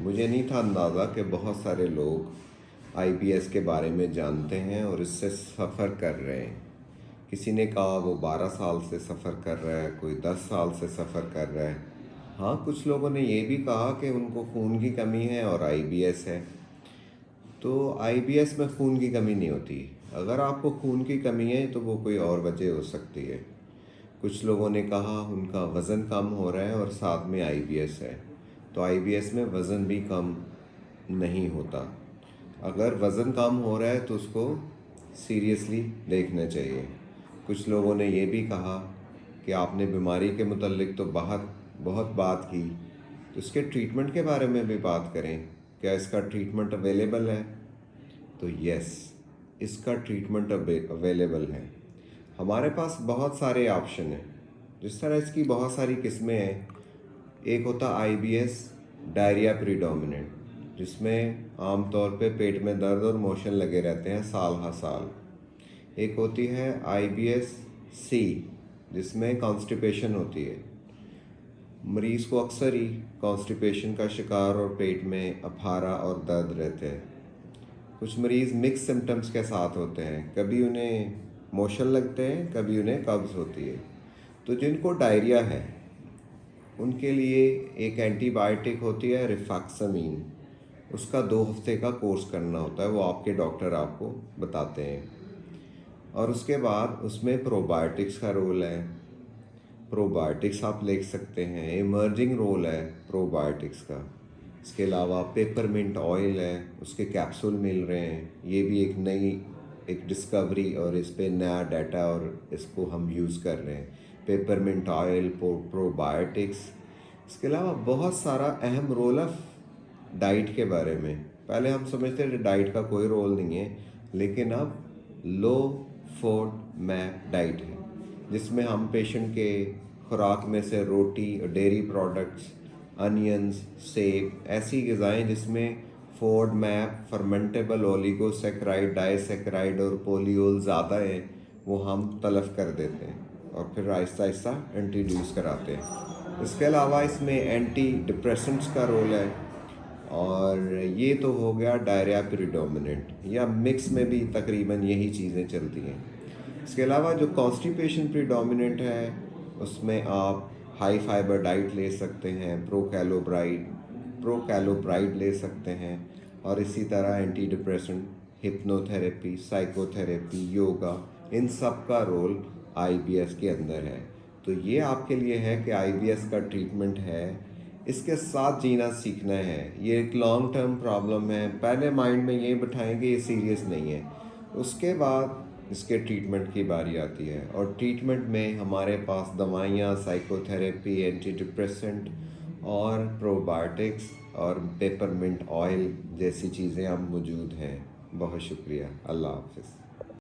मुझे नहीं था अंदाज़ा कि बहुत सारे लोग आईबीएस के बारे में जानते हैं और इससे सफ़र कर रहे हैं। किसी ने कहा वो 12 साल से सफ़र कर रहा है, कोई 10 साल से सफ़र कर रहा है। हाँ, कुछ लोगों ने ये भी कहा कि उनको खून की कमी है और आईबीएस है। तो आईबीएस में खून की कमी नहीं होती। अगर आपको खून की कमी है तो वो कोई और वजह हो सकती है। कुछ लोगों ने कहा उनका वज़न कम हो रहा है और साथ में आईबीएस है। तो आईबीएस में वज़न भी कम नहीं होता। अगर वज़न कम हो रहा है तो उसको सीरियसली देखना चाहिए। कुछ लोगों ने ये भी कहा कि आपने बीमारी के मुतल्लिक तो बहुत बात की, तो इसके ट्रीटमेंट के बारे में भी बात करें। क्या इसका ट्रीटमेंट अवेलेबल है? तो यस, इसका ट्रीटमेंट अवेलेबल है। हमारे पास बहुत सारे ऑप्शन हैं। जिस तरह इसकी बहुत सारी किस्में हैं, एक होता आईबीएस डायरिया प्रीडोमिनेंट, जिसमें आमतौर पे पेट में दर्द और मोशन लगे रहते हैं साल हर साल। एक होती है आईबीएस सी, जिसमें कॉन्स्टिपेशन होती है। मरीज़ को अक्सर ही कॉन्स्टिपेशन का शिकार और पेट में अफारा और दर्द रहते हैं। कुछ मरीज़ मिक्स सिम्टम्स के साथ होते हैं, कभी उन्हें मोशन लगते हैं, कभी उन्हें कब्ज़ होती है। तो जिनको डायरिया है उनके लिए एक एंटीबायोटिक होती है रिफैक्सामिन। उसका 2 हफ्ते का कोर्स करना होता है, वो आपके डॉक्टर आपको बताते हैं। और उसके बाद उसमें प्रोबायोटिक्स का रोल है। प्रोबायोटिक्स आप ले सकते हैं, इमर्जिंग रोल है प्रोबायोटिक्स का। इसके अलावा पेपरमिंट ऑयल है, उसके कैप्सूल मिल रहे हैं। ये भी एक डिस्कवरी और इस पे नया डाटा और इसको हम यूज़ कर रहे हैं। Peppermint oil, probiotics. इसके अलावा बहुत सारा अहम रोल है डाइट के बारे में। पहले हम समझते थे डाइट का कोई रोल नहीं है, लेकिन अब लो फूड मैप डाइट है, जिसमें हम पेशेंट के खुराक में से रोटी और डेयरी प्रोडक्ट्स, अनियंस, सेब, ऐसी ग़िज़ाएँ जिसमें Ford map, fermentable oligosaccharide, disaccharide और पोलियोल ज़्यादा है, वो हम तलब कर देते हैं और फिर आहिस्ता आहिस्ता इंट्रोड्यूस कराते हैं। इसके अलावा इसमें एंटी डिप्रेसेंट्स का रोल है। और ये तो हो गया डायरिया प्रीडोमिनेंट, या मिक्स में भी तकरीबन यही चीज़ें चलती हैं। इसके अलावा जो कॉन्स्टिपेशन प्रीडोमिनेंट है, उसमें आप हाई फाइबर डाइट ले सकते हैं, प्रोकैलोब्राइड ले सकते हैं, और इसी तरह antidepressant, hypnotherapy, psychotherapy, yoga, इन सब का रोल आईबीएस के अंदर है। तो ये आपके लिए है कि आईबीएस का ट्रीटमेंट है, इसके साथ जीना सीखना है। ये एक लॉन्ग टर्म प्रॉब्लम है। पहले माइंड में ये बिठाएंगे ये सीरियस नहीं है, उसके बाद इसके ट्रीटमेंट की बारी आती है। और ट्रीटमेंट में हमारे पास दवाइयाँ, साइकोथेरेपी, एंटी डिप्रेसेंट और प्रोबायोटिक्स और पेपरमिंट ऑयल जैसी चीज़ें अब मौजूद हैं। बहुत शुक्रिया। अल्लाह हाफ़िज़।